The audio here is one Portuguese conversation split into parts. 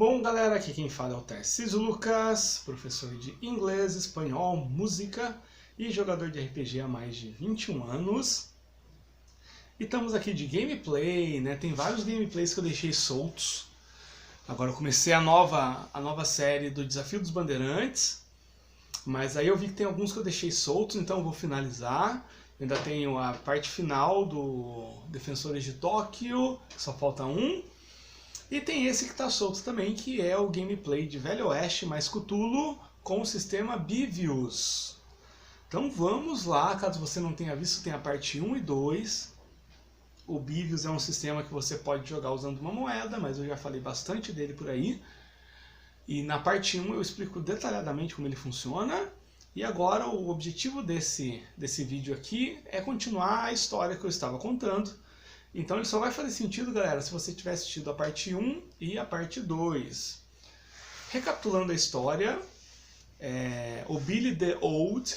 Bom, galera, aqui quem fala é o Tarcísio Lucas, professor de inglês, espanhol, música e jogador de RPG há mais de 21 anos. E estamos aqui de gameplay, né? Tem vários gameplays que eu deixei soltos. Agora eu comecei a nova série do Desafio dos Bandeirantes, mas aí eu vi que tem alguns que eu deixei soltos, então eu vou finalizar. Eu ainda tenho a parte final do Defensores de Tóquio, que só falta um. E tem esse que está solto também, que é o gameplay de Velho Oeste mais Cthulhu com o sistema Bivius. Então vamos lá, caso você não tenha visto, tem a parte 1 e 2. O Bivius é um sistema que você pode jogar usando uma moeda, mas eu já falei bastante dele por aí. E na parte 1 eu explico detalhadamente como ele funciona. E agora o objetivo desse vídeo aqui é continuar a história que eu estava contando. Então ele só vai fazer sentido, galera, se você tiver assistido a parte 1 e a parte 2. Recapitulando a história, o Billy the Old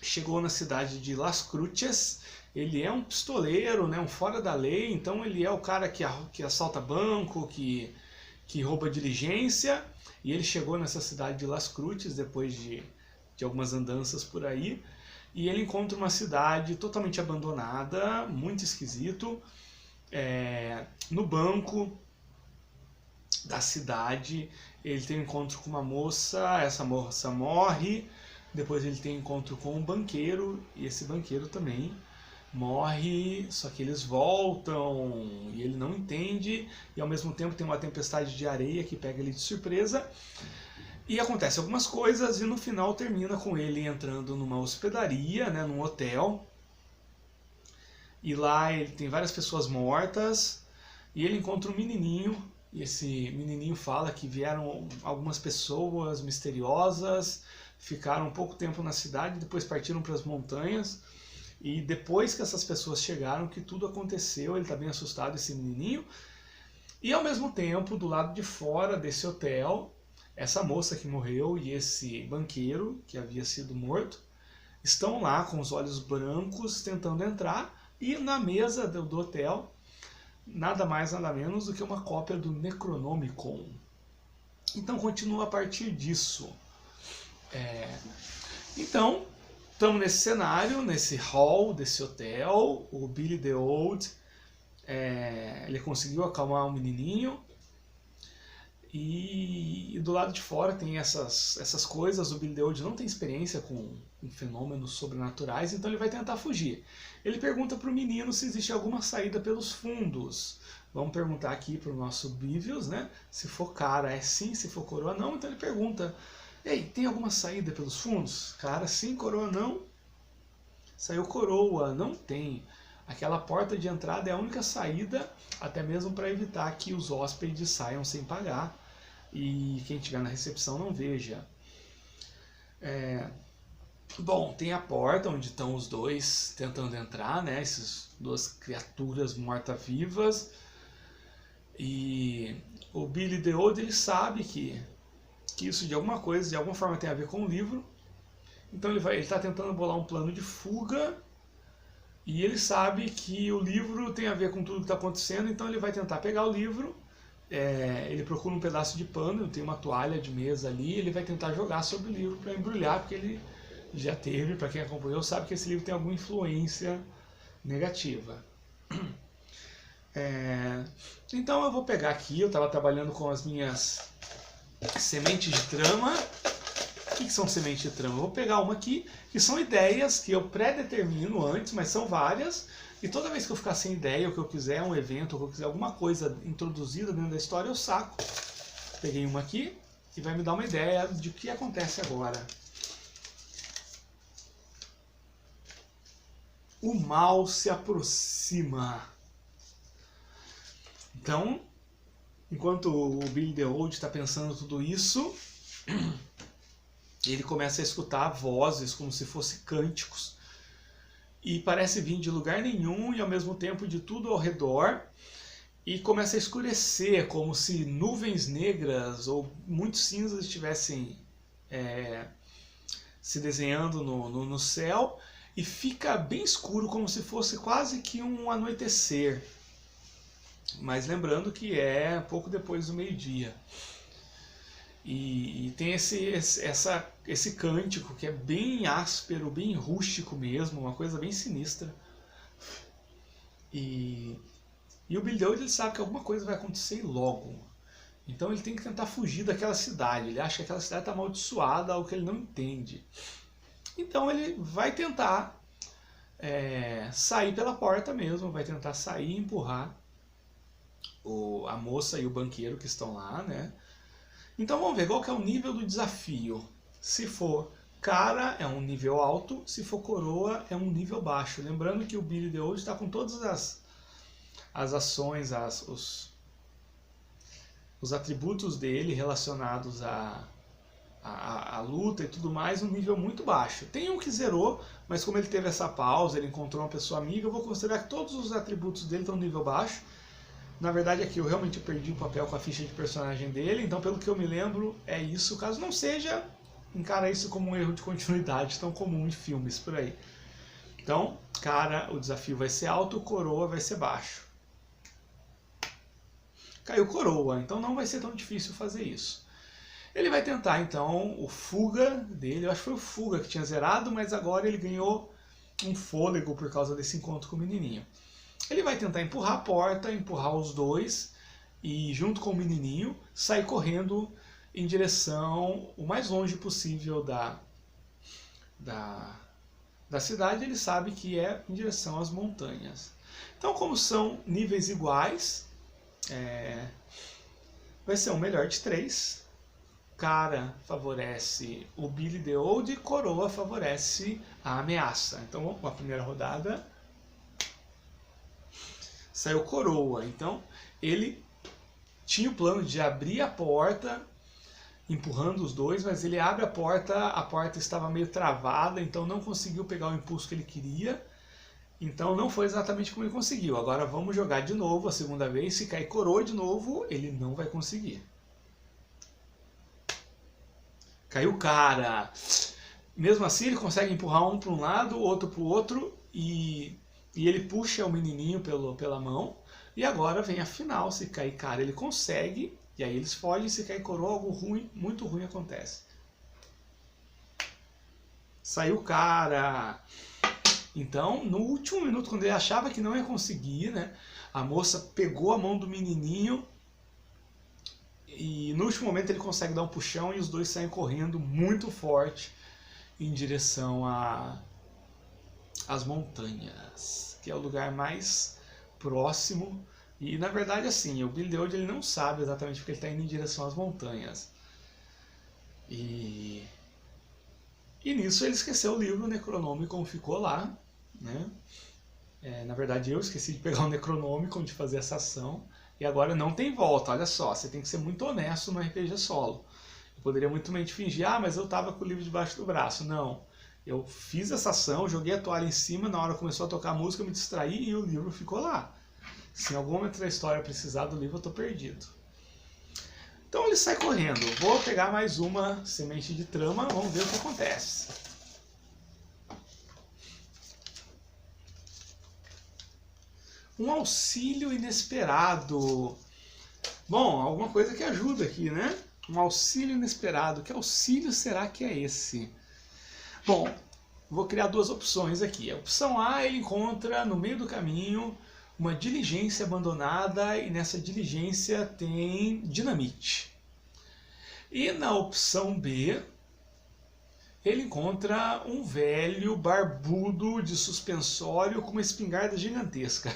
chegou na cidade de Las Cruces. Ele é um pistoleiro, né, um fora da lei, então ele é o cara que assalta banco, que rouba diligência. E ele chegou nessa cidade de Las Cruces depois de algumas andanças por aí. E ele encontra uma cidade totalmente abandonada, muito esquisito. No banco da cidade, ele tem um encontro com uma moça, essa moça morre. Depois ele tem um encontro com um banqueiro, e esse banqueiro também morre, só que eles voltam, e ele não entende. E ao mesmo tempo tem uma tempestade de areia que pega ele de surpresa. E acontece algumas coisas e no final termina com ele entrando numa hospedaria, né, num hotel. E lá ele tem várias pessoas mortas e ele encontra um menininho. E esse menininho fala que vieram algumas pessoas misteriosas, ficaram pouco tempo na cidade, depois partiram para as montanhas. E depois que essas pessoas chegaram, que tudo aconteceu, ele está bem assustado, esse menininho. E ao mesmo tempo, do lado de fora desse hotel, essa moça que morreu e esse banqueiro, que havia sido morto, estão lá com os olhos brancos tentando entrar, e na mesa do hotel, nada mais nada menos do que uma cópia do Necronomicon. Então continua a partir disso. Então, estamos nesse cenário, nesse hall desse hotel, o Billy the Old, ele conseguiu acalmar um menininho. E do lado de fora tem essas coisas. O Billy the Old não tem experiência com fenômenos sobrenaturais, então ele vai tentar fugir. Ele pergunta para o menino se existe alguma saída pelos fundos. Vamos perguntar aqui para o nosso Bivius, né? Se for cara é sim, se for coroa não. Então ele pergunta: ei, tem alguma saída pelos fundos? Cara sim, coroa não. Saiu coroa, não tem. Aquela porta de entrada é a única saída, até mesmo para evitar que os hóspedes saiam sem pagar e quem estiver na recepção não veja. Bom, tem a porta onde estão os dois tentando entrar, né? Essas duas criaturas mortas-vivas. E o Billy the Old, ele sabe que isso de alguma coisa, de alguma forma tem a ver com o livro. Então ele está tentando bolar um plano de fuga. E ele sabe que o livro tem a ver com tudo que está acontecendo, então ele vai tentar pegar o livro. Ele procura um pedaço de pano, tem uma toalha de mesa ali, ele vai tentar jogar sobre o livro para embrulhar, porque ele já teve, para quem acompanhou, sabe que esse livro tem alguma influência negativa. Então eu vou pegar aqui, eu estava trabalhando com as minhas sementes de trama. O que são sementes de trama? Eu vou pegar uma aqui, que são ideias que eu pré-determino antes, mas são várias, e toda vez que eu ficar sem ideia, ou que eu quiser um evento, ou que eu quiser alguma coisa introduzida dentro da história, eu saco. Peguei uma aqui, e vai me dar uma ideia de o que acontece agora. O mal se aproxima. Então, enquanto o Billy the Old está pensando tudo isso, ele começa a escutar vozes como se fossem cânticos. E parece vir de lugar nenhum e ao mesmo tempo de tudo ao redor. E começa a escurecer, como se nuvens negras ou muito cinzas estivessem se desenhando no céu. E fica bem escuro, como se fosse quase que um anoitecer. Mas lembrando que é pouco depois do meio-dia. E tem esse cântico que é bem áspero, bem rústico mesmo, uma coisa bem sinistra. E o Billy the Old, ele sabe que alguma coisa vai acontecer logo. Então ele tem que tentar fugir daquela cidade. Ele acha que aquela cidade está amaldiçoada, algo que ele não entende. Então ele vai tentar sair pela porta mesmo, vai tentar sair e empurrar a moça e o banqueiro que estão lá, né? Então vamos ver qual que é o nível do desafio. Se for cara, é um nível alto. Se for coroa, é um nível baixo. Lembrando que o Billy the Old está com todas as ações, os atributos dele relacionados à luta e tudo mais, um nível muito baixo. Tem um que zerou, mas como ele teve essa pausa, ele encontrou uma pessoa amiga, eu vou considerar que todos os atributos dele estão no nível baixo. Na verdade aqui eu realmente perdi o papel com a ficha de personagem dele, então pelo que eu me lembro é isso. Caso não seja, encara isso como um erro de continuidade tão comum em filmes por aí. Então, cara, o desafio vai ser alto, coroa vai ser baixo. Caiu coroa, então não vai ser tão difícil fazer isso. Ele vai tentar então o fuga dele, eu acho que foi o fuga que tinha zerado, mas agora ele ganhou um fôlego por causa desse encontro com o menininho. Ele vai tentar empurrar a porta, empurrar os dois e junto com o menininho sair correndo em direção o mais longe possível da cidade. Ele sabe que é em direção às montanhas. Então, como são níveis iguais, vai ser um melhor de 3. Cara favorece o Billy the Old e coroa favorece a ameaça. Então, a primeira rodada saiu coroa. Então, ele tinha o plano de abrir a porta, empurrando os dois, mas ele abre a porta estava meio travada, então não conseguiu pegar o impulso que ele queria. Então não foi exatamente como ele conseguiu. Agora vamos jogar de novo a segunda vez. Se cair coroa de novo, ele não vai conseguir. Caiu cara. Mesmo assim ele consegue empurrar um para um lado, outro para o outro e ele puxa o menininho pela mão. E agora vem a final. Se cair cara ele consegue. E aí eles fogem. Se cair coroa, algo ruim, muito ruim acontece. Saiu cara. Então, no último minuto, quando ele achava que não ia conseguir, né, a moça pegou a mão do menininho e no último momento ele consegue dar um puxão e os dois saem correndo muito forte em direção às montanhas, que é o lugar mais próximo. E na verdade, assim, o Billy the Old, ele não sabe exatamente porque ele está indo em direção às montanhas. E nisso ele esqueceu o livro Necronômico, ficou lá, né? Na verdade eu esqueci de pegar o Necronômico, de fazer essa ação, e agora não tem volta. Olha só, você tem que ser muito honesto no RPG solo. Eu poderia muito bem fingir, mas eu estava com o livro debaixo do braço. Não, eu fiz essa ação, joguei a toalha em cima, na hora que começou a tocar a música eu me distraí e o livro ficou lá. Se em algum momento da história precisar do livro, eu estou perdido. Então ele sai correndo. Vou pegar mais uma semente de trama, vamos ver o que acontece. Um auxílio inesperado. Bom, alguma coisa que ajuda aqui, né? Um auxílio inesperado. Que auxílio será que é esse? Bom, vou criar duas opções aqui. A opção A, ele encontra no meio do caminho uma diligência abandonada e nessa diligência tem dinamite. E na opção B, ele encontra um velho barbudo de suspensório com uma espingarda gigantesca.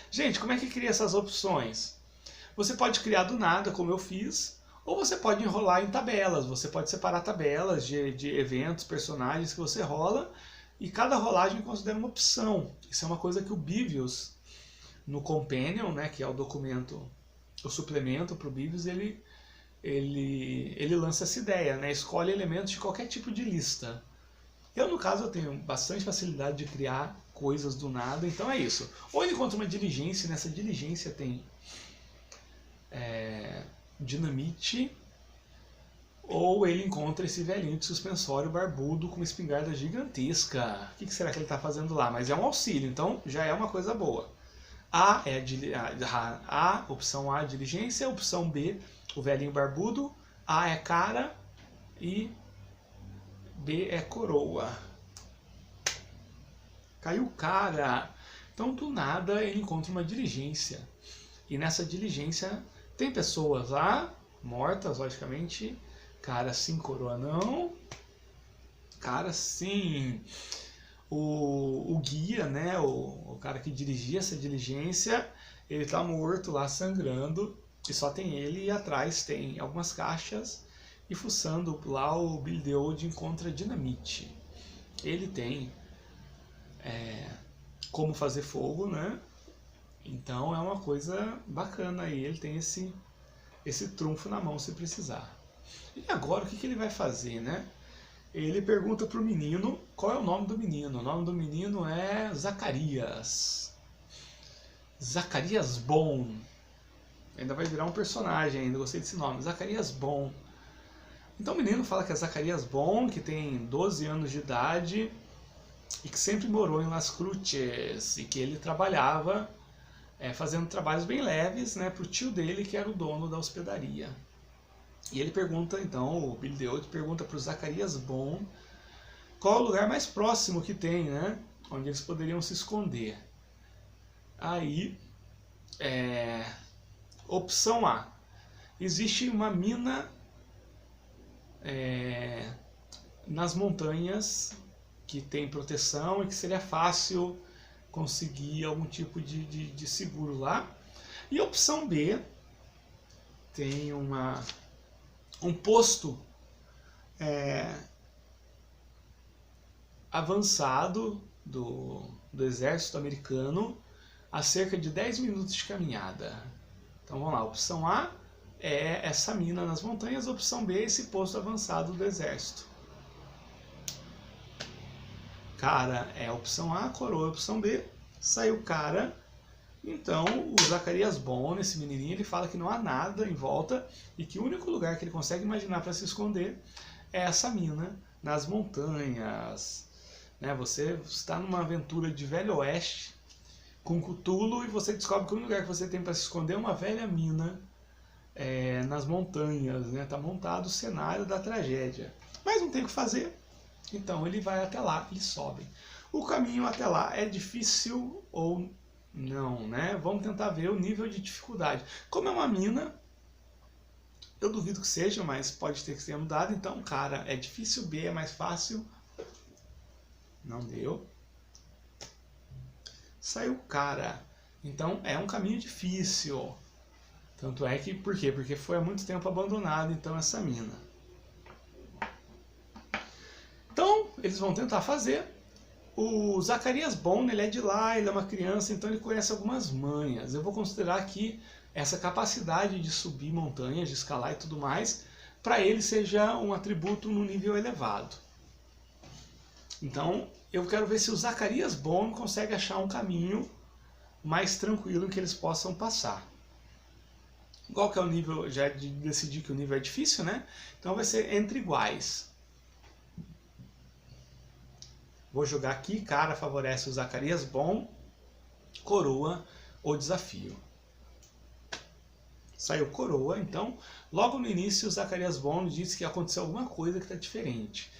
Gente, como é que cria essas opções? Você pode criar do nada, como eu fiz, ou você pode enrolar em tabelas. Você pode separar tabelas de eventos, personagens que você rola, e cada rolagem considera uma opção. Isso é uma coisa que o Bivius, no Companion, né, que é o documento, o suplemento para o Bivius, ele lança essa ideia, né? Escolhe elementos de qualquer tipo de lista. Eu, no caso, eu tenho bastante facilidade de criar coisas do nada, então é isso. Ou ele encontra uma diligência, e nessa diligência tem dinamite, ou ele encontra esse velhinho de suspensório barbudo com uma espingarda gigantesca. O que será que ele está fazendo lá? Mas é um auxílio, então já é uma coisa boa. Opção A, diligência. Opção B, o velhinho barbudo. A é cara e B é coroa. Caiu cara. Então, do nada, ele encontra uma diligência. E nessa diligência tem pessoas lá, mortas, logicamente. Cara sim, coroa não. Cara sim. O guia, né, o cara que dirigia essa diligência, ele tá morto lá, sangrando. E só tem ele, e atrás tem algumas caixas. E fuçando lá, o Billy the Old encontra dinamite. Ele tem como fazer fogo, né? Então é uma coisa bacana aí, ele tem esse trunfo na mão se precisar. E agora o que ele vai fazer, né? Ele pergunta pro menino qual é o nome do menino. O nome do menino é Zacarias. Zacarias Bom. Ainda vai virar um personagem ainda, gostei desse nome, Zacarias Bom. Então o menino fala que é Zacarias Bom, que tem 12 anos de idade e que sempre morou em Las Cruces e que ele trabalhava fazendo trabalhos bem leves, né, para o tio dele, que era o dono da hospedaria. E ele pergunta, então, o Billy the Old pergunta para o Zacarias Bom qual é o lugar mais próximo que tem, né, onde eles poderiam se esconder. Aí, opção A, existe uma mina nas montanhas que tem proteção e que seria fácil conseguir algum tipo de seguro lá. E a opção B, tem um posto avançado do exército americano a cerca de 10 minutos de caminhada. Então vamos lá, a opção A é essa mina nas montanhas, a opção B é esse posto avançado do exército. Cara é a opção A, coroa é a opção B, saiu cara. Então o Zacarias Bom, esse menininho, ele fala que não há nada em volta e que o único lugar que ele consegue imaginar para se esconder é essa mina nas montanhas. Né? Você está numa aventura de Velho Oeste com Cthulhu e você descobre que o único lugar que você tem para se esconder é uma velha mina nas montanhas. Né? Tá montado o cenário da tragédia. Mas não tem o que fazer. Então ele vai até lá e sobe. O caminho até lá é difícil ou não, né? Vamos tentar ver o nível de dificuldade. Como é uma mina, eu duvido que seja, mas pode ter que ser mudado. Então, cara, é difícil, B é mais fácil. Não deu. Saiu cara. Então é um caminho difícil. Tanto é que, por quê? Porque foi há muito tempo abandonado, então, essa mina. Então, eles vão tentar fazer. O Zacarias Bom, ele é de lá, ele é uma criança, então ele conhece algumas manhas. Eu vou considerar que essa capacidade de subir montanhas, de escalar e tudo mais, para ele seja um atributo no nível elevado. Então, eu quero ver se o Zacarias Bom consegue achar um caminho mais tranquilo em que eles possam passar. Qual que é o nível? Já decidi que o nível é difícil, né? Então vai ser entre iguais. Vou jogar aqui, cara favorece o Zacarias Bom, coroa ou desafio. Saiu coroa, então logo no início o Zacarias Bom disse que aconteceu alguma coisa que está diferente.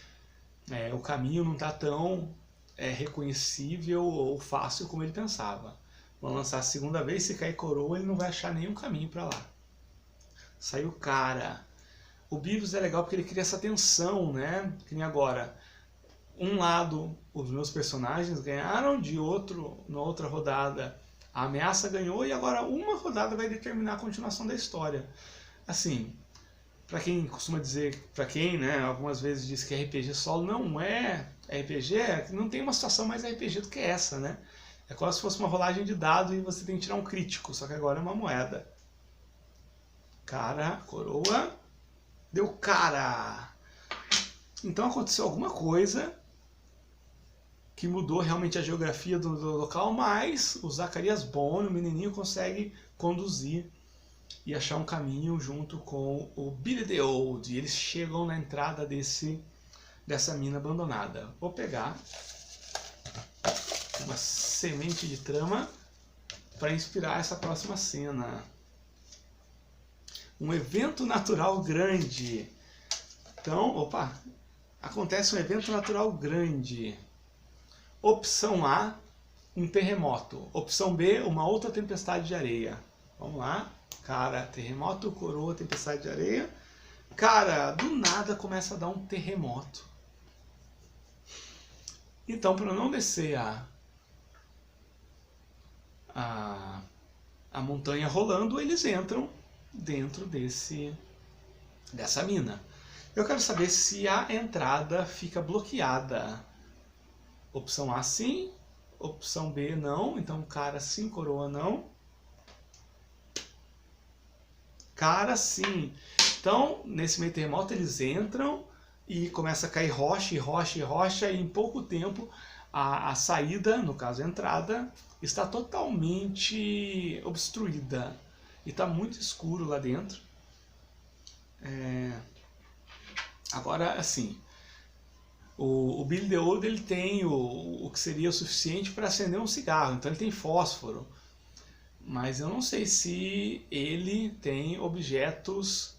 O caminho não está tão reconhecível ou fácil como ele pensava. Vamos lançar a segunda vez, se cair coroa ele não vai achar nenhum caminho para lá. Saiu cara. O Beavis é legal porque ele cria essa tensão, né? Que nem agora. Um lado, os meus personagens ganharam, de outro, na outra rodada, a ameaça ganhou e agora uma rodada vai determinar a continuação da história. Assim, para quem costuma dizer, para quem, né, algumas vezes diz que RPG solo não é RPG, não tem uma situação mais RPG do que essa, né? É como se fosse uma rolagem de dado e você tem que tirar um crítico, só que agora é uma moeda. Cara, coroa, deu cara. Então aconteceu alguma coisa que mudou realmente a geografia do local, mas o Zacarias Bom, o menininho, consegue conduzir e achar um caminho junto com o Billy the Old. E eles chegam na entrada dessa mina abandonada. Vou pegar uma semente de trama para inspirar essa próxima cena. Um evento natural grande. Então, opa, acontece um evento natural grande. Opção A, um terremoto. Opção B, uma outra tempestade de areia. Vamos lá. Cara, terremoto, coroa, tempestade de areia. Cara, do nada começa a dar um terremoto. Então, para não descer a montanha rolando, eles entram dentro dessa mina. Eu quero saber se a entrada fica bloqueada. Opção A, sim. Opção B, não. Então, cara, sim, coroa, não. Cara, sim. Então, nesse meio terremoto, eles entram e começa a cair rocha e rocha e rocha, e em pouco tempo a saída, no caso a entrada, está totalmente obstruída. E está muito escuro lá dentro. Agora, assim, o Billy the Old, ele tem o que seria o suficiente para acender um cigarro, então ele tem fósforo. Mas eu não sei se ele tem objetos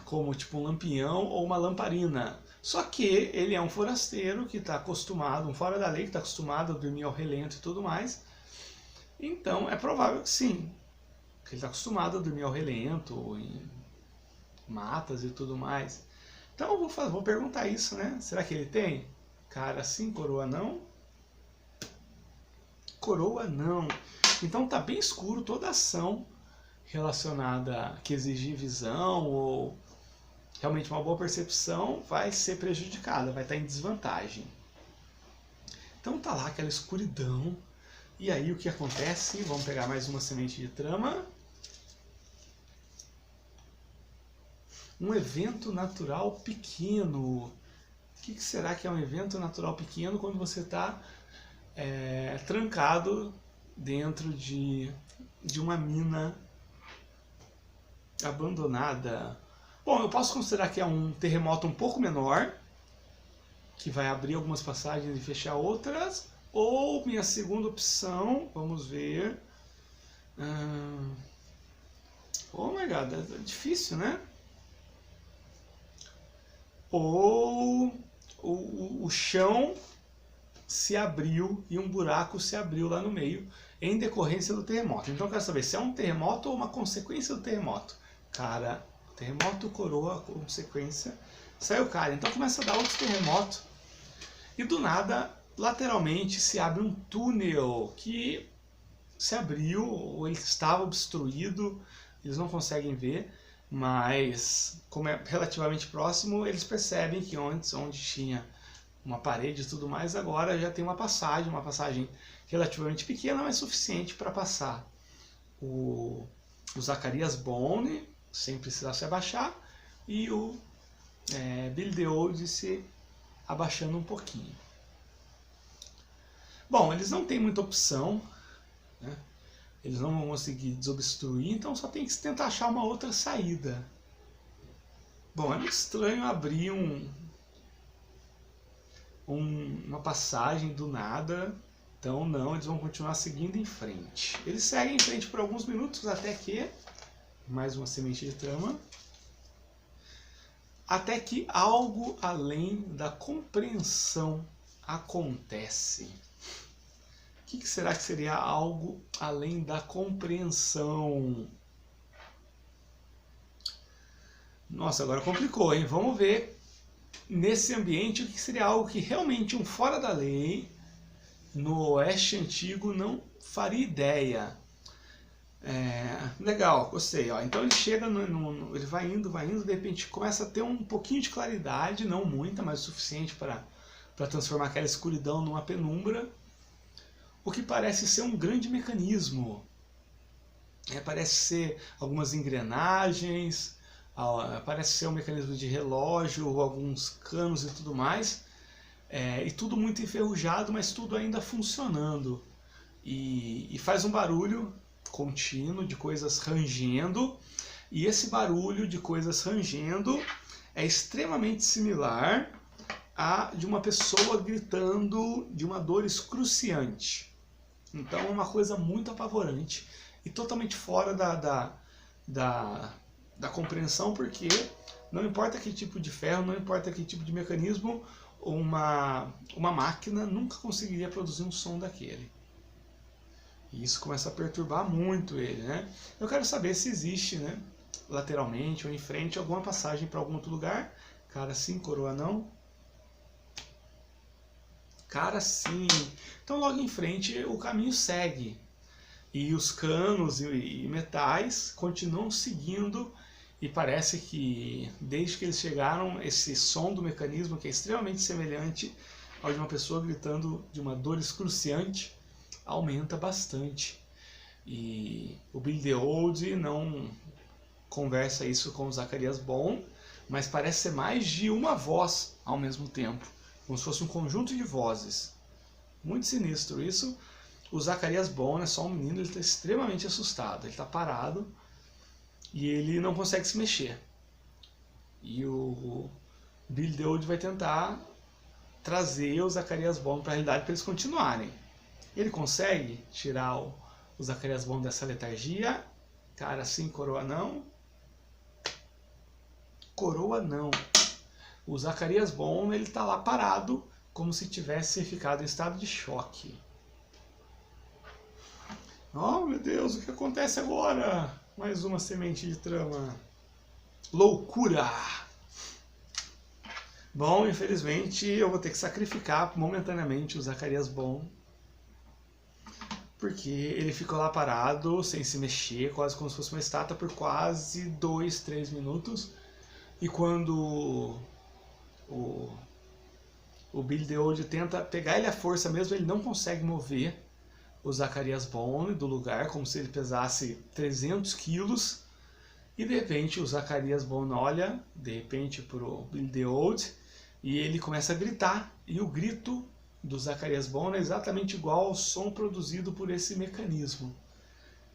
como tipo um lampião ou uma lamparina. Só que ele é um forasteiro que está acostumado, um fora da lei que está acostumado a dormir ao relento e tudo mais. Então é provável que sim, que ele está acostumado a dormir ao relento, em matas e tudo mais. Então eu vou perguntar isso, né? Será que ele tem? Cara, sim, coroa não. Coroa não. Então tá bem escuro, toda ação relacionada que exigir visão ou realmente uma boa percepção vai ser prejudicada, vai estar em desvantagem. Então tá lá aquela escuridão. E aí o que acontece? Vamos pegar mais uma semente de trama. Um evento natural pequeno. O que será que é um evento natural pequeno quando você está trancado dentro de uma mina abandonada? Bom, eu posso considerar que é um terremoto um pouco menor, que vai abrir algumas passagens e fechar outras, ou minha segunda opção, vamos ver. Oh my god, é difícil, né? Ou o chão se abriu e um buraco se abriu lá no meio em decorrência do terremoto. Então eu quero saber se é um terremoto ou uma consequência do terremoto. Cara, terremoto, coroa, consequência, saiu cara. Então começa a dar outros terremotos e do nada, lateralmente, se abre um túnel que se abriu ou ele estava obstruído, eles não conseguem ver, mas como é relativamente próximo, eles percebem que antes, onde tinha uma parede e tudo mais, agora já tem uma passagem relativamente pequena, mas suficiente para passar o Zacarias Bone, sem precisar se abaixar, e o Billy the Old se abaixando um pouquinho. Bom, eles não têm muita opção, né? Eles não vão conseguir desobstruir, então só tem que tentar achar uma outra saída. Bom, é muito estranho abrir uma passagem do nada, então não, eles vão continuar seguindo em frente. Eles seguem em frente por alguns minutos até que, mais uma semente de trama, até que algo além da compreensão acontece. O que será que seria algo além da compreensão? Nossa, agora complicou, hein? Vamos ver nesse ambiente o que seria algo que realmente um fora da lei no Oeste Antigo não faria ideia. Legal, gostei. Ó. Então ele chega, ele vai indo, de repente começa a ter um pouquinho de claridade, não muita, mas o suficiente para transformar aquela escuridão numa penumbra. O que parece ser um grande mecanismo. Parece ser algumas engrenagens, parece ser um mecanismo de relógio, alguns canos e tudo mais. E tudo muito enferrujado, mas tudo ainda funcionando. E faz um barulho contínuo de coisas rangendo. E esse barulho de coisas rangendo é extremamente similar a de uma pessoa gritando de uma dor excruciante. Então é uma coisa muito apavorante e totalmente fora da compreensão, porque não importa que tipo de ferro, não importa que tipo de mecanismo, uma máquina nunca conseguiria produzir um som daquele. E isso começa a perturbar muito ele, né? Eu quero saber se existe, né, lateralmente ou em frente, alguma passagem para algum outro lugar. Cara, sim, coroa não. Cara, sim. Então logo em frente o caminho segue. E os canos e metais continuam seguindo. E parece que desde que eles chegaram, esse som do mecanismo, que é extremamente semelhante ao de uma pessoa gritando de uma dor excruciante, aumenta bastante. E o Billy the Old não conversa isso com o Zacharias Bond, mas parece ser mais de uma voz ao mesmo tempo, como se fosse um conjunto de vozes. Muito sinistro isso. O Zacharias Bond é só um menino, ele está extremamente assustado, ele está parado e ele não consegue se mexer. E o Billy the Old vai tentar trazer o Zacharias Bond para a realidade para eles continuarem. Ele consegue tirar o Zacharias Bond dessa letargia? Cara, sim, coroa não. Coroa não. O Zacharias Bond, ele tá lá parado, como se tivesse ficado em estado de choque. Oh, meu Deus, o que acontece agora? Mais uma semente de trama. Loucura! Bom, infelizmente, eu vou ter que sacrificar momentaneamente o Zacharias Bond, porque ele ficou lá parado, sem se mexer, quase como se fosse uma estátua, por quase 2, 3 minutos. E quando o Billy the Old tenta pegar ele à força mesmo, ele não consegue mover o Zacharias Bond do lugar, como se ele pesasse 300 quilos. E de repente o Zacharias Bond olha, de repente, para o Billy the Old, e ele começa a gritar. E o grito do Zacharias Bond é exatamente igual ao som produzido por esse mecanismo.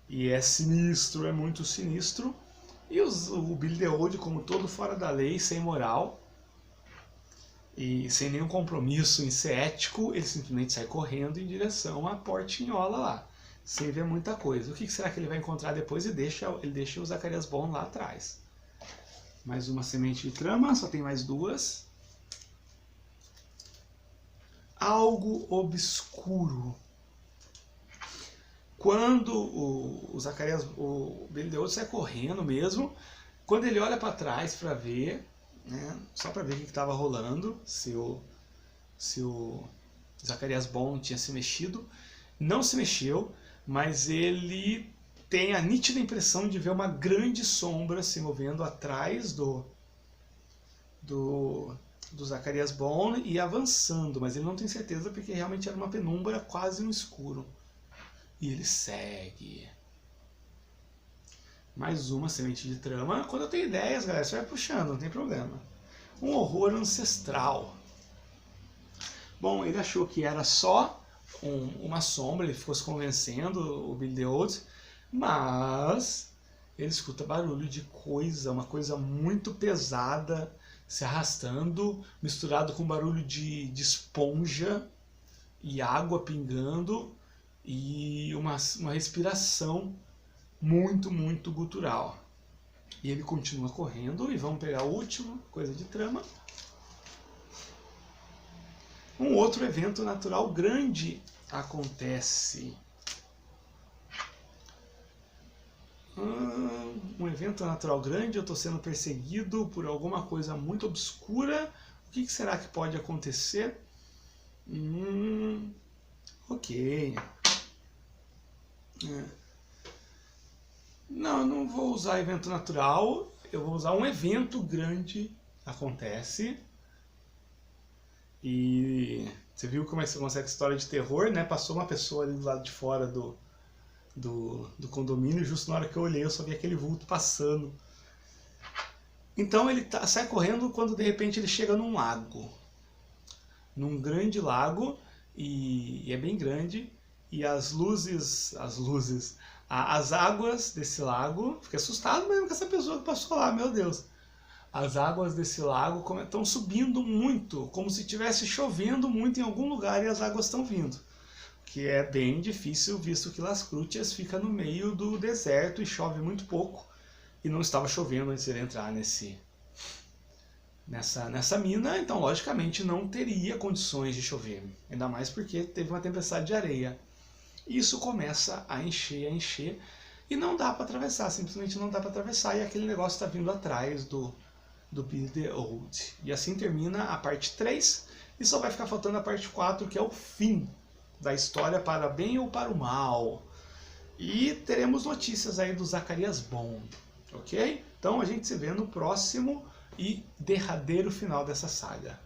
E é sinistro, é muito sinistro. E o Billy the Old, como todo fora da lei, sem moral e sem nenhum compromisso em ser ético, ele simplesmente sai correndo em direção à portinhola lá, sem ver muita coisa. O que será que ele vai encontrar depois? Ele deixa o Zacharias Bond lá atrás. Mais uma semente de trama, só tem mais duas. Algo obscuro. Quando o Billy the Old sai correndo mesmo, quando ele olha para trás para ver, né, só para ver o que estava rolando, se o Zacharias Bond tinha se mexido, não se mexeu, mas ele tem a nítida impressão de ver uma grande sombra se movendo atrás do Zacharias Bond e avançando, mas ele não tem certeza porque realmente era uma penumbra quase no escuro. E ele segue. Mais uma semente de trama. Quando eu tenho ideias, galera, você vai puxando, não tem problema. Um horror ancestral. Bom, ele achou que era só uma sombra, ele ficou se convencendo, o Billy the Old, mas ele escuta barulho de coisa, uma coisa muito pesada se arrastando, misturado com barulho de esponja e água pingando, e uma respiração muito, muito gutural. E ele continua correndo, e vamos pegar a última coisa de trama. Um outro evento natural grande acontece. Um evento natural grande, eu estou sendo perseguido por alguma coisa muito obscura. O que será que pode acontecer? Ok. Não vou usar evento natural, eu vou usar um evento grande acontece. E você viu como é que você consegue história de terror, né? Passou uma pessoa ali do lado de fora do condomínio, justo na hora que eu olhei eu só vi aquele vulto passando. Então ele sai correndo quando de repente ele chega num lago. Num grande lago, e é bem grande, e as águas desse lago, fiquei assustado mesmo com essa pessoa que passou lá, meu Deus. As águas desse lago estão subindo muito, como se estivesse chovendo muito em algum lugar e as águas estão vindo. O que é bem difícil, visto que Las Cruces fica no meio do deserto e chove muito pouco, e não estava chovendo antes de ele entrar nessa mina, então logicamente não teria condições de chover, ainda mais porque teve uma tempestade de areia. Isso começa a encher, e não dá para atravessar, simplesmente não dá para atravessar, e aquele negócio está vindo atrás do Behold. E assim termina a parte 3, e só vai ficar faltando a parte 4, que é o fim da história, para bem ou para o mal. E teremos notícias aí do Zacarias Bond, ok? Então a gente se vê no próximo e derradeiro final dessa saga.